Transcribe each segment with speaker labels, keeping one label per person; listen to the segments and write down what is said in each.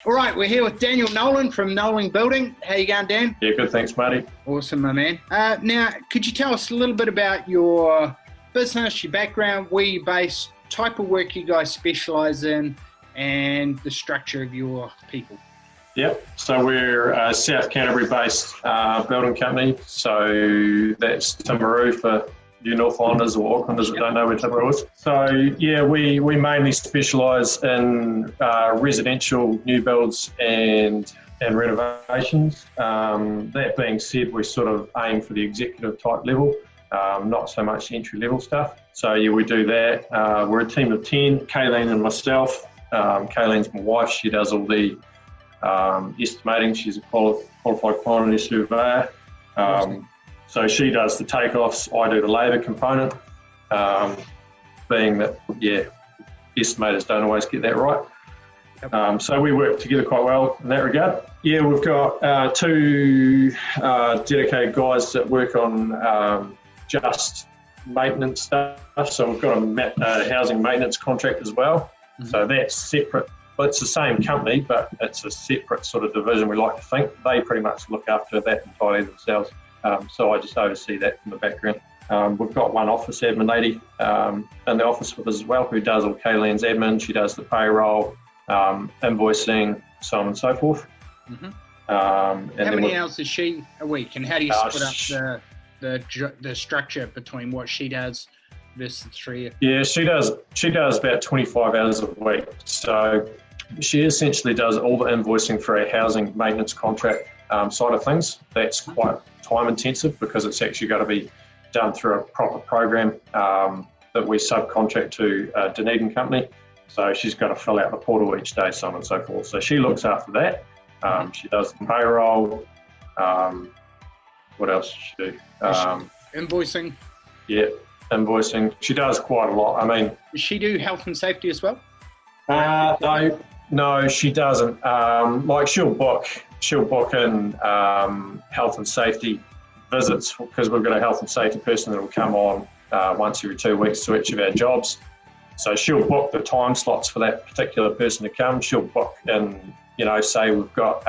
Speaker 1: All right, we're here with Daniel Nolan from Nolan Building. How you going, Dan?
Speaker 2: Yeah, good, thanks, Marty.
Speaker 1: Awesome, my man. Now, could you tell us a little bit about your business, your background, where you're based, type of work you guys specialise in, and the structure of your people?
Speaker 2: Yep, so we're a South Canterbury-based building company. So that's Timaru for you North Islanders or Aucklanders that don't know where Timaru is. So yeah, we mainly specialise in residential new builds and renovations. That being said, we sort of aim for the executive type level, not so much entry level stuff. So yeah, we do that. We're a team of 10, Kayleen and myself. Kayleen's my wife. She does all the estimating. She's a qualified quantity surveyor. So she does the takeoffs, I do the labour component, being that, yeah, estimators don't always get that right. So we work together quite well in that regard. Yeah, we've got two dedicated guys that work on just maintenance stuff. So we've got a housing maintenance contract as well. Mm-hmm. So that's separate. Well, it's the same company, but it's a separate sort of division, we like to think. They pretty much look after that entirely themselves. So I just oversee that from the background. We've got one office admin lady in the office with us as well, who does all Kayleen's admin. She does the payroll, invoicing, so on and so forth.
Speaker 1: Mm-hmm. How many hours does she a week, and how do you split up the structure between what she does versus the three?
Speaker 2: Yeah, she does about 25 hours a week. So she essentially does all the invoicing for our housing maintenance contract side of things. That's quite time intensive because it's actually got to be done through a proper program that we subcontract to a Dunedin company. So she's got to fill out the portal each day, so on and so forth. So she looks after that. She does the payroll. What else does she do?
Speaker 1: Invoicing.
Speaker 2: Yeah, invoicing. She does quite a lot. I mean,
Speaker 1: does she do health and safety as well?
Speaker 2: No, she doesn't. Like she'll book in health and safety visits because we've got a health and safety person that will come on once every 2 weeks to each of our jobs. So she'll book the time slots for that particular person to come. She'll book in, say we've got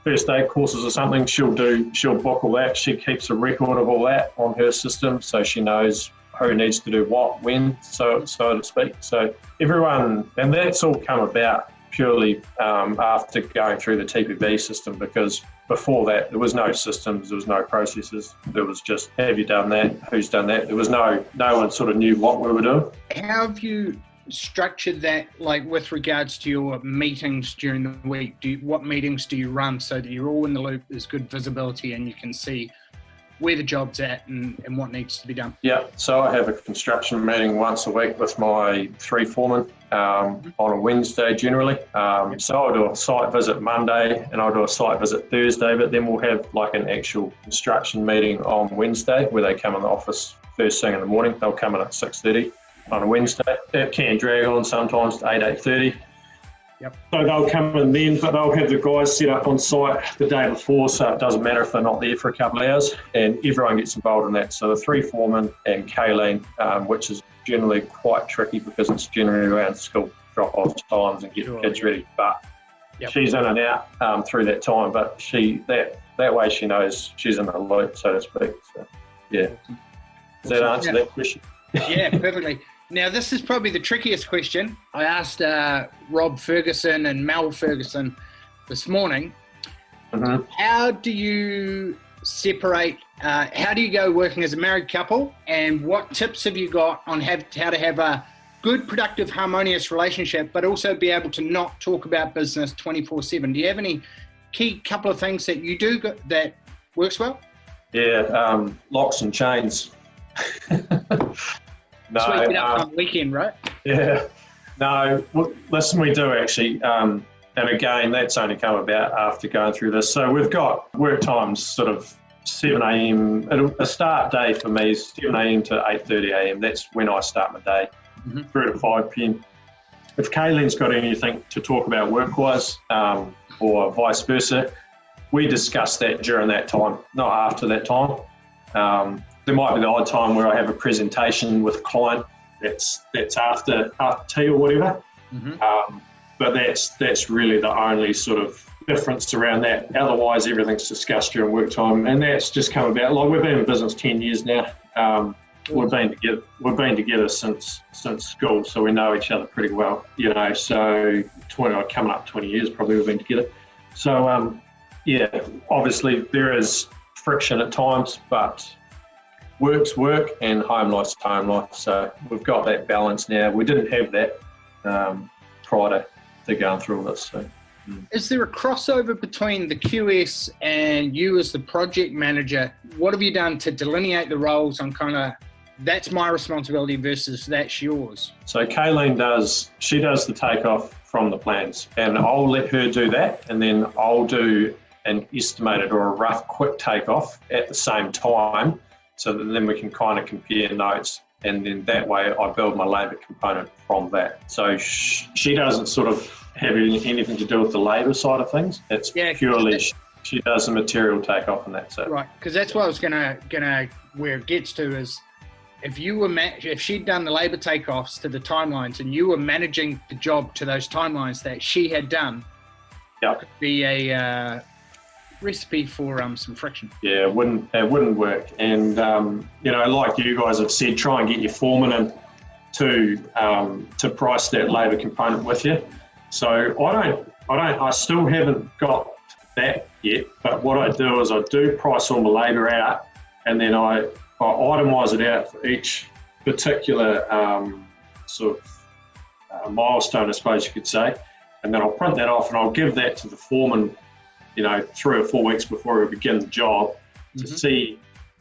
Speaker 2: first aid courses or something. She'll book all that. She keeps a record of all that on her system, so she knows who needs to do what, when, so to speak. So everyone, and that's all come about purely after going through the TPB system, because before that there was no systems, there was no processes, there was just, have you done that, who's done that? There was no one sort of knew what we were doing.
Speaker 1: How have you structured that, like with regards to your meetings during the week? What meetings do you run so that you're all in the loop, there's good visibility and you can see where the job's at and what needs to be done? Yeah,
Speaker 2: so I have a construction meeting once a week with my 3 foremen on a Wednesday generally. So I'll do a site visit Monday and I'll do a site visit Thursday, but then we'll have like an actual construction meeting on Wednesday where they come in the office first thing in the morning. They'll come in at 6:30 on a Wednesday. It can drag on sometimes to 8:30.
Speaker 1: Yep.
Speaker 2: So they'll come in then, but they'll have the guys set up on site the day before, so it doesn't matter if they're not there for a couple of hours, and everyone gets involved in that. So the 3 foremen and Kayleen, which is generally quite tricky because it's generally around school drop-off times and getting kids ready, but she's in and out through that time, but that way she knows she's in the loop, so to speak. So, yeah. Does that answer that question?
Speaker 1: Yeah, perfectly. Now, this is probably the trickiest question. I asked Rob Ferguson and Mel Ferguson this morning. Mm-hmm. How do you separate, how do you go working as a married couple, and what tips have you got on how to have a good, productive, harmonious relationship, but also be able to not talk about business 24/7? Do you have any key couple of things that you do that works well?
Speaker 2: Yeah, locks and chains. No,
Speaker 1: sweep it up on the weekend, right?
Speaker 2: Yeah. No, listen, we do actually. And again, that's only come about after going through this. So we've got work times sort of 7 a.m. A start day for me is 7 a.m. to 8:30 a.m. That's when I start my day, through to 5 p.m. If Kayleen's got anything to talk about work-wise or vice versa, we discuss that during that time, not after that time. There might be the odd time where I have a presentation with a client that's after tea or whatever. but that's really the only sort of difference around that. Otherwise, everything's discussed during work time, and that's just come about. Like, we've been in business 10 years now. We've been together since school, so we know each other pretty well. So coming up 20 years probably we've been together. So obviously there is friction at times, but work's work and home life's home life. So we've got that balance now. We didn't have that prior to going through all this. So.
Speaker 1: Is there a crossover between the QS and you as the project manager? What have you done to delineate the roles on kind of that's my responsibility versus that's yours?
Speaker 2: So Kayleen does the takeoff from the plans, and I'll let her do that, and then I'll do an estimated or a rough quick takeoff at the same time, so that then we can kind of compare notes, and then that way I build my labour component from that. So she doesn't sort of have anything to do with the labour side of things. It's purely she does the material takeoff, and that's it.
Speaker 1: Right, because that's what I was gonna where it gets to is if she'd done the labour takeoffs to the timelines and you were managing the job to those timelines that she had done, it could be a recipe for some friction.
Speaker 2: Yeah, it wouldn't work. And like you guys have said, try and get your foreman in to price that labour component with you. So I still haven't got that yet, but what I do is I do price all my labour out, and then I itemise it out for each particular milestone, I suppose you could say, and then I'll print that off and I'll give that to the foreman, 3 or 4 weeks before we begin the job, to see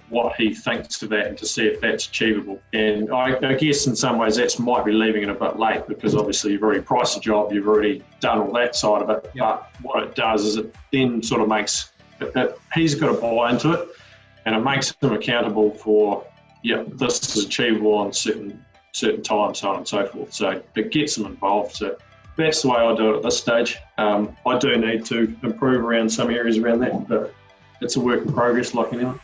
Speaker 2: what he thinks of that and to see if that's achievable. And I guess in some ways that might be leaving it a bit late, because obviously you've already priced the job, you've already done all that side of it. But what it does is it then sort of makes he's got to buy into it, and it makes him accountable for, this is achievable on certain times, so on and so forth. So it gets him involved. So that's the way I do it at this stage. I do need to improve around some areas around that, but it's a work in progress like anything.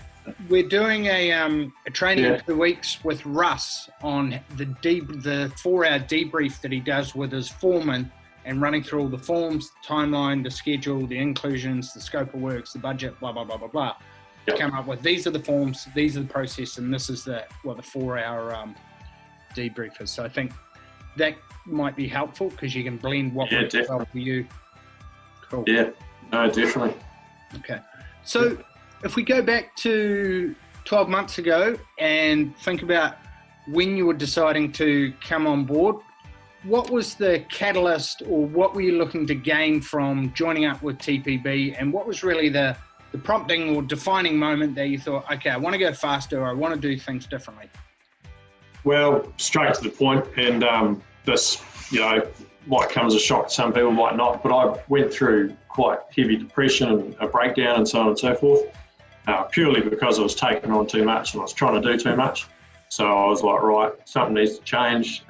Speaker 1: We're doing a training in 2 weeks with Russ on the 4-hour debrief that he does with his foreman, and running through all the forms, the timeline, the schedule, the inclusions, the scope of works, the budget, blah, blah, blah, blah, blah. To come up with these are the forms, these are the process, and this is the 4-hour debrief is. So I think that might be helpful, because you can blend what works well for you. Cool.
Speaker 2: Yeah, no, definitely.
Speaker 1: Okay. So if we go back to 12 months ago and think about when you were deciding to come on board, what was the catalyst, or what were you looking to gain from joining up with TPB, and what was really the prompting or defining moment that you thought, okay, I want to go faster, or I want to do things differently?
Speaker 2: Well, straight to the point, and this, might come as a shock to some people, might not, but I went through quite heavy depression and a breakdown and so on and so forth, purely because I was taking on too much and I was trying to do too much. So I was like, right, something needs to change.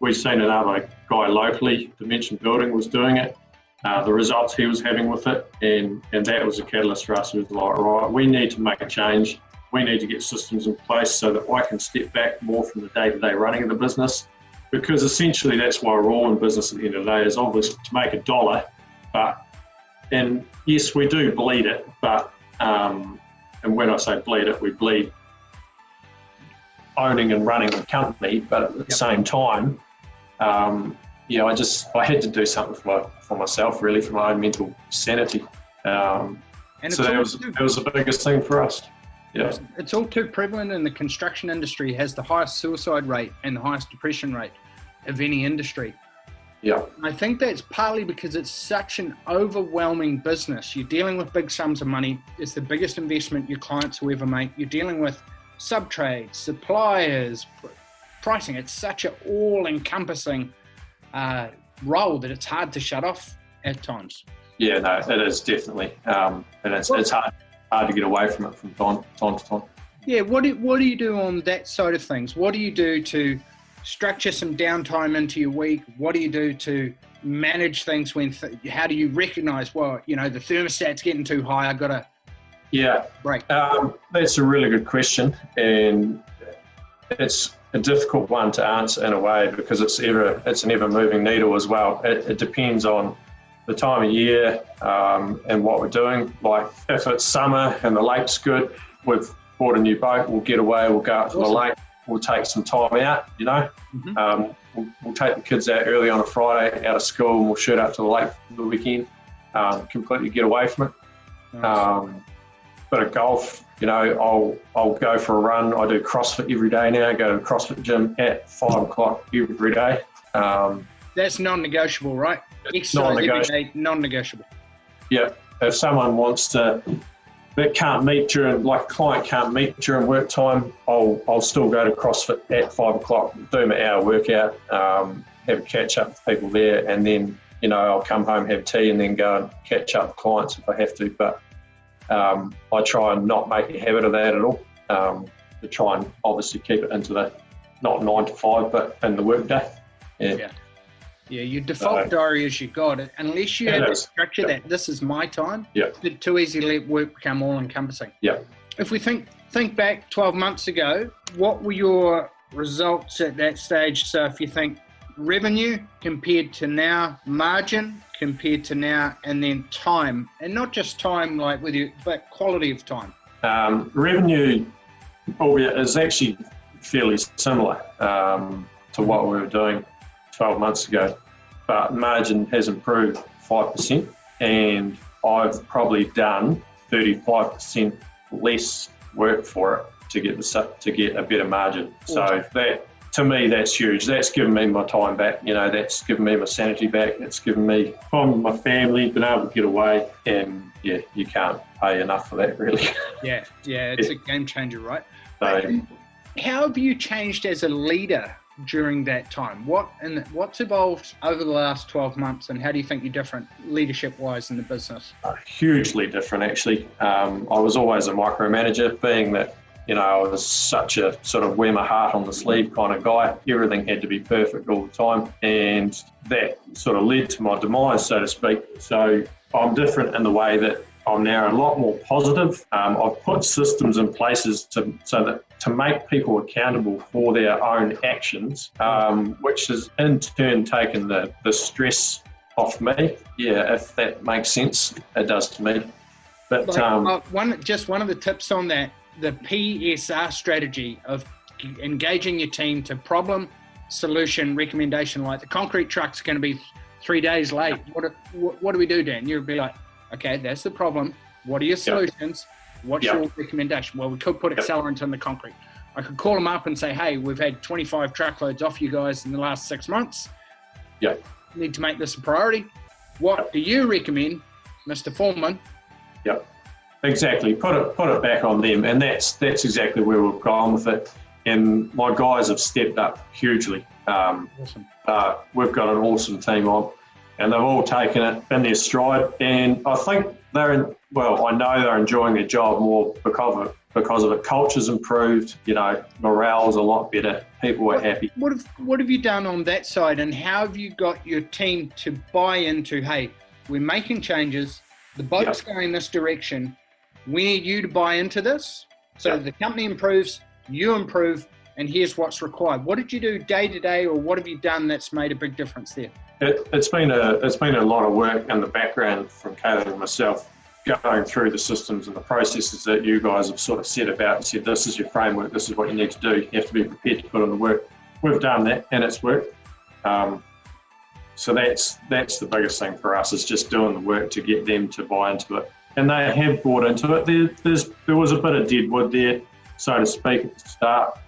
Speaker 2: We've seen another guy locally, Nolan Building, was doing it. The results he was having with it, and that was a catalyst for us. It was like, right, we need to make a change. We need to get systems in place so that I can step back more from the day-to-day running of the business, because essentially that's why we're all in business at the end of the day, is obviously to make a dollar. And yes, we do bleed it, but and when I say bleed it, we bleed owning and running the company, but at the same time, I had to do something for myself, really, for my own mental sanity. So that was the biggest thing for us. Yeah.
Speaker 1: It's all too prevalent in the construction industry. It has the highest suicide rate and the highest depression rate of any industry.
Speaker 2: Yeah.
Speaker 1: I think that's partly because it's such an overwhelming business. You're dealing with big sums of money. It's the biggest investment your clients will ever make. You're dealing with sub-trades, suppliers, pricing. It's such an all-encompassing role that it's hard to shut off at times.
Speaker 2: Yeah, no, it is definitely. And it's hard to get away from it from time to time.
Speaker 1: Yeah, what do you do on that side of things? What do you do to structure some downtime into your week? What do you do to manage things when? How do you recognise? Well, the thermostat's getting too high. I got to break.
Speaker 2: That's a really good question, and it's a difficult one to answer in a way because it's an ever moving needle as well. It depends on the time of year and what we're doing. Like if it's summer and the lake's good, we've bought a new boat, we'll get away, we'll go out to the lake, we'll take some time out, you know. We'll take the kids out early on a Friday out of school and we'll shoot out to the lake for the weekend, completely get away from it.
Speaker 1: Nice.
Speaker 2: Bit of golf, you know, I'll go for a run. I do CrossFit every day now, go to the CrossFit gym at 5 o'clock every day.
Speaker 1: That's non-negotiable, right? Exercise every day, non-negotiable.
Speaker 2: Yeah, if someone that can't meet during, like a client can't meet during work time, I'll still go to CrossFit at 5 o'clock, do my hour workout, have a catch up with people there, and then, you know, I'll come home, have tea, and then go and catch up with clients if I have to. But I try and not make a habit of that at all. To try and obviously keep it into the, not 9 to 5, but in the work day.
Speaker 1: Yeah, your default diary is your God. Unless you have to structure that, this is my time, it's too easy to let work become all-encompassing. If we think back 12 months ago, what were your results at that stage? So if you think revenue compared to now, margin compared to now, and then time, and not just time like with you, but quality of time.
Speaker 2: Revenue is actually fairly similar to what we were doing 12 months ago, but margin has improved 5%, and I've probably done 35% less work for it to get a better margin. So that, to me, that's huge. That's given me my time back. You know, that's given me my sanity back. It's given me time with my family, been able to get away, and you can't pay enough for that, really.
Speaker 1: Yeah, it's a game changer, right?
Speaker 2: So,
Speaker 1: how have you changed as a leader during that time? What's evolved over the last 12 months, and how do you think you're different leadership-wise in the business?
Speaker 2: Hugely different, actually. I was always a micromanager, being that, you know, I was such a sort of wear my heart on the sleeve kind of guy. Everything had to be perfect all the time, and that sort of led to my demise, so to speak. So I'm different in the way that I'm now a lot more positive. I've put systems in places to make people accountable for their own actions, which has in turn taken the stress off me. Yeah, if that makes sense, it does to me. But
Speaker 1: one of the tips on that, the PSR strategy of engaging your team to problem, solution, recommendation. Like the concrete truck's going to be 3 days late. What do we do, Dan? You'd be like, okay, that's the problem. What are your solutions? What's your recommendation? Well, we could put accelerant in the concrete. I could call them up and say, hey, we've had 25 truckloads off you guys in the last 6 months. Need to make this a priority. What do you recommend, Mr. Foreman?
Speaker 2: Exactly. Put it back on them, and that's exactly where we've gone with it. And my guys have stepped up hugely.
Speaker 1: Awesome.
Speaker 2: We've got an awesome team on, and they've all taken it in their stride. And I think I know they're enjoying their job more because of it. Culture's improved. You know, morale's a lot better. People are happy.
Speaker 1: What have you done on that side, and how have you got your team to buy into? Hey, we're making changes. The boat's going this direction. We need you to buy into this. So the company improves, you improve, and here's what's required. What did you do day to day, or what have you done that's made a big difference there?
Speaker 2: It's been a lot of work in the background from Caleb and myself, going through the systems and the processes that you guys have sort of set about and said, this is your framework, this is what you need to do. You have to be prepared to put in the work. We've done that, and it's worked. So that's the biggest thing for us, is just doing the work to get them to buy into it. And they have bought into it. There was a bit of deadwood there, so to speak, at the start.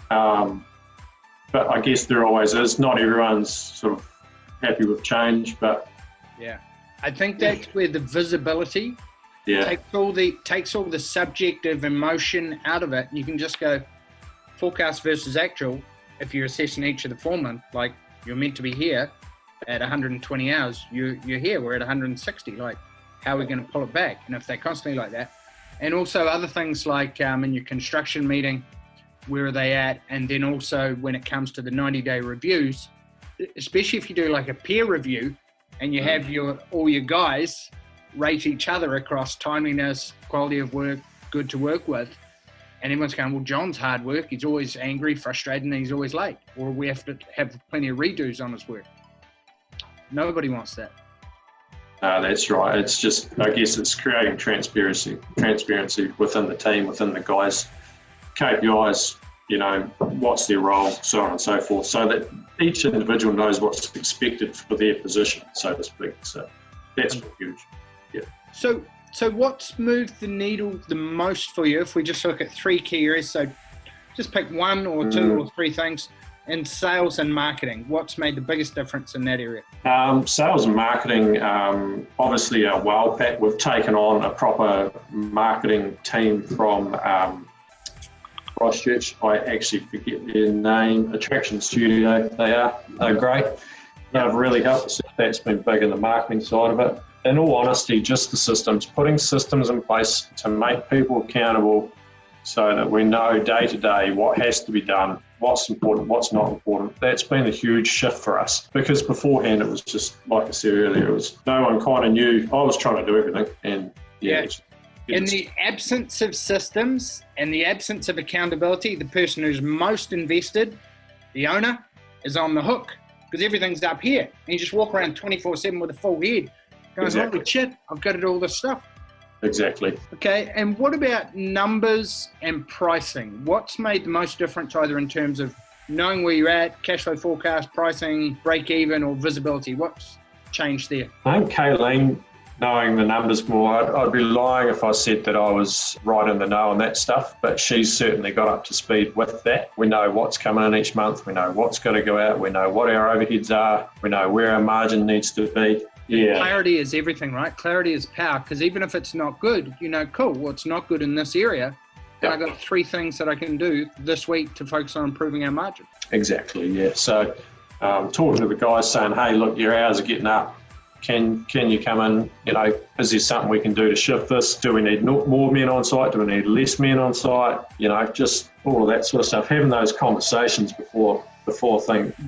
Speaker 2: But I guess there always is. Not everyone's sort of happy with change, but
Speaker 1: I think that's where the visibility takes all the subjective emotion out of it. You can just go forecast versus actual. If you're assessing each of the foremen, like you're meant to be here at 120 hours, you're here, we're at 160. Like, how are we going to pull it back? And if they're constantly like that, and also other things like in your construction meeting, where are they at? And then also when it comes to the 90-day reviews, especially if you do like a peer review and you have all your guys rate each other across timeliness, quality of work, good to work with, And everyone's going, well, John's hard work. He's always angry, frustrated, and he's always late. Or we have to have plenty of redos on his work. Nobody wants that.
Speaker 2: That's right. It's just, I guess it's creating transparency within the team, within the guys, KPIs, what's their role, so on and so forth, so that each individual knows what's expected for their position, so to speak. So that's huge. Yeah.
Speaker 1: So what's moved the needle the most for you, if we just look at 3 key areas? So just pick 1 or 2 or 3 things in sales and marketing. What's made the biggest difference in that area?
Speaker 2: Sales and marketing, obviously our WOW pack. We've taken on a proper marketing team from Christchurch. I actually forget their name, Attraction Studio. They're great. They've really helped us. That's been big in the marketing side of it. In all honesty, just the systems, putting systems in place to make people accountable so that we know day to day what has to be done, what's important, what's not important. That's been a huge shift for us, because beforehand it was just, like I said earlier, it was no one kind of knew. I was trying to do everything, and
Speaker 1: in the absence of systems and the absence of accountability, the person who's most invested, the owner, is on the hook, because everything's up here. And you just walk around 24/7 with a full head. Going,
Speaker 2: Exactly.
Speaker 1: holy shit, I've got to do all this stuff.
Speaker 2: Exactly.
Speaker 1: Okay, and what about numbers and pricing? What's made the most difference, either in terms of knowing where you're at, cash flow forecast, pricing, break even, or visibility? What's changed there?
Speaker 2: I think Kayleen, knowing the numbers more, I'd be lying if I said that I was right in the know on that stuff, but she's certainly got up to speed with that. We know what's coming in each month, we know what's got to go out, we know what our overheads are, we know where our margin needs to be. Yeah.
Speaker 1: Clarity is everything, right? Clarity is power, because even if it's not good, cool, well, it's not good in this area. I've got 3 things that I can do this week to focus on improving our margin.
Speaker 2: Exactly, yeah. So talking to the guys saying, hey, look, your hours are getting up. Can you come in? Is there something we can do to shift this? Do we need more men on site? Do we need less men on site? Just all of that sort of stuff. Having those conversations before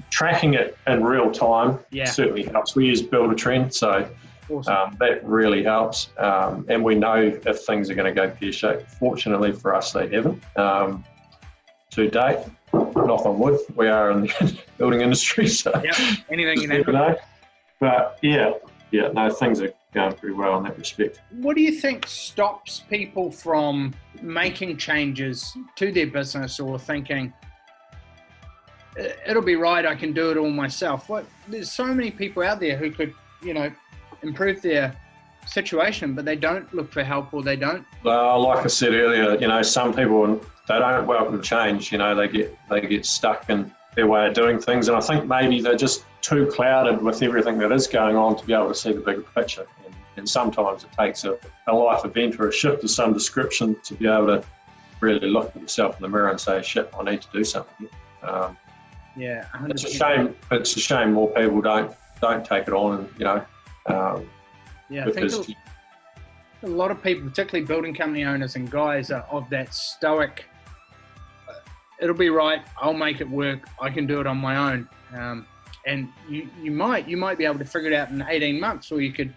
Speaker 2: tracking it in real time certainly helps. We use Build a Trend, so awesome. That really helps. And we know if things are going to go pear-shaped. Fortunately for us, they haven't. To date, knock on wood, we are in the building industry, so
Speaker 1: anything can happen.
Speaker 2: But things are going pretty well in that respect.
Speaker 1: What do you think stops people from making changes to their business, or thinking, it'll be right, I can do it all myself? There's so many people out there who could, improve their situation, but they don't look for help, or they don't.
Speaker 2: Well, like I said earlier, some people, they don't welcome change. They get stuck in their way of doing things, and I think maybe they're just too clouded with everything that is going on to be able to see the bigger picture. And sometimes it takes a life event or a shift of some description to be able to really look at yourself in the mirror and say, shit, I need to do something.
Speaker 1: 100%.
Speaker 2: It's a shame more people don't take it on,
Speaker 1: I think a lot of people, particularly building company owners and guys, are of that stoic, it'll be right, I'll make it work, I can do it on my own. And you might be able to figure it out in 18 months, or you could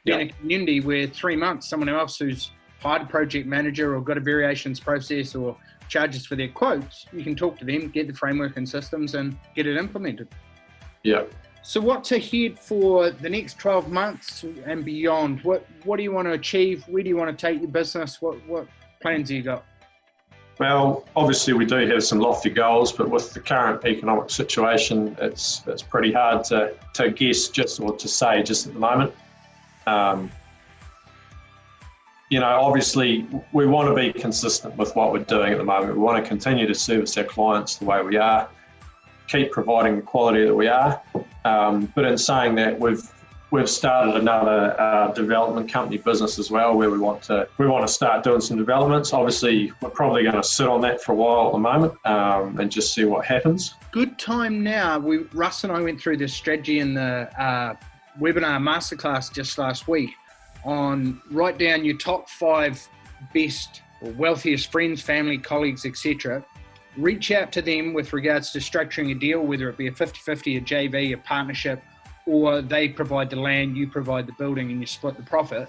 Speaker 1: be in a community where 3 months, someone else who's hired a project manager or got a variations process or charges for their quotes, you can talk to them, get the framework and systems, and get it implemented.
Speaker 2: Yeah.
Speaker 1: So what's ahead for the next 12 months and beyond? What do you want to achieve? Where do you want to take your business? What plans have you got?
Speaker 2: Well, obviously we do have some lofty goals, but with the current economic situation, it's pretty hard to guess or to say just at the moment. Obviously we want to be consistent with what we're doing at the moment. We want to continue to service our clients the way we are, keep providing the quality that we are. But in saying that, we've started another development company business as well, where we want to start doing some developments. Obviously, we're probably going to sit on that for a while at the moment and just see what happens.
Speaker 1: Good time now. Russ and I went through this strategy in the webinar masterclass just last week on write down your top 5 best or wealthiest friends, family, colleagues, etc. Reach out to them with regards to structuring a deal, whether it be a 50-50, a JV, a partnership, or they provide the land, you provide the building, and you split the profit.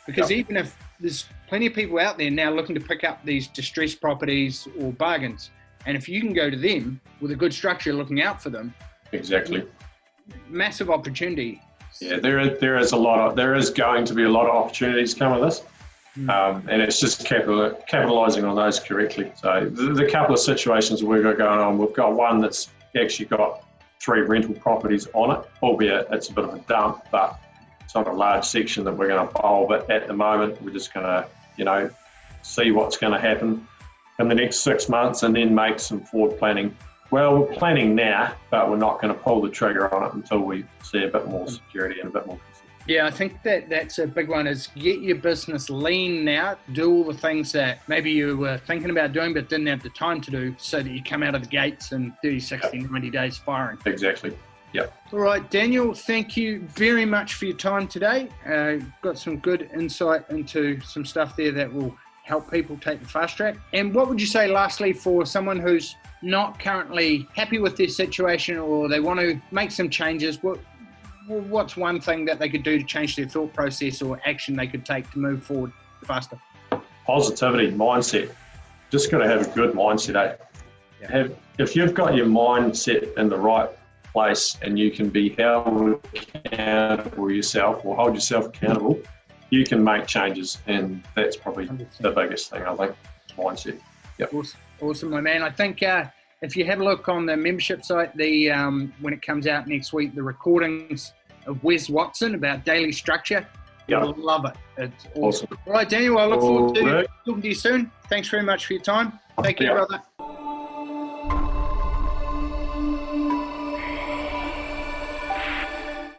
Speaker 1: Because
Speaker 2: Yep.
Speaker 1: even if there's plenty of people out there now looking to pick up these distressed properties or bargains, and if you can go to them with a good structure looking out for them,
Speaker 2: Exactly.
Speaker 1: massive opportunity.
Speaker 2: Yeah, there is going to be a lot of opportunities coming with this, and it's just capitalising on those correctly. So the couple of situations we've got going on, we've got one that's actually got 3 rental properties on it, albeit it's a bit of a dump, but it's not a large section that we're going to bowl. But at the moment, we're just going to, see what's going to happen in the next 6 months and then make some forward planning. Well, we're planning now, but we're not going to pull the trigger on it until we see a bit more security and a bit more consistency.
Speaker 1: Yeah, I think that's a big one, is get your business lean now, do all the things that maybe you were thinking about doing but didn't have the time to do, so that you come out of the gates in 30, 60, 90 days firing.
Speaker 2: Exactly. Yep.
Speaker 1: All right, Daniel, thank you very much for your time today. Got some good insight into some stuff there that will help people take the fast track. And what would you say lastly for someone who's not currently happy with their situation, or they want to make some changes? What's one thing that they could do to change their thought process or action they could take to move forward faster?
Speaker 2: Positivity, mindset. Just got to have a good mindset, eh?
Speaker 1: Yeah.
Speaker 2: If you've got your mindset in the right place and you can be held accountable yourself or hold yourself accountable, you can make changes, and that's probably
Speaker 1: 100%.
Speaker 2: the biggest thing, I think, mindset. Yep.
Speaker 1: Awesome, my man. I think if you have a look on the membership site, when it comes out next week, the recordings of Wes Watson about daily structure, you'll love it. It's awesome. All right, Daniel, I look forward to talking to you soon. Thanks very much for your time. Thank you, brother.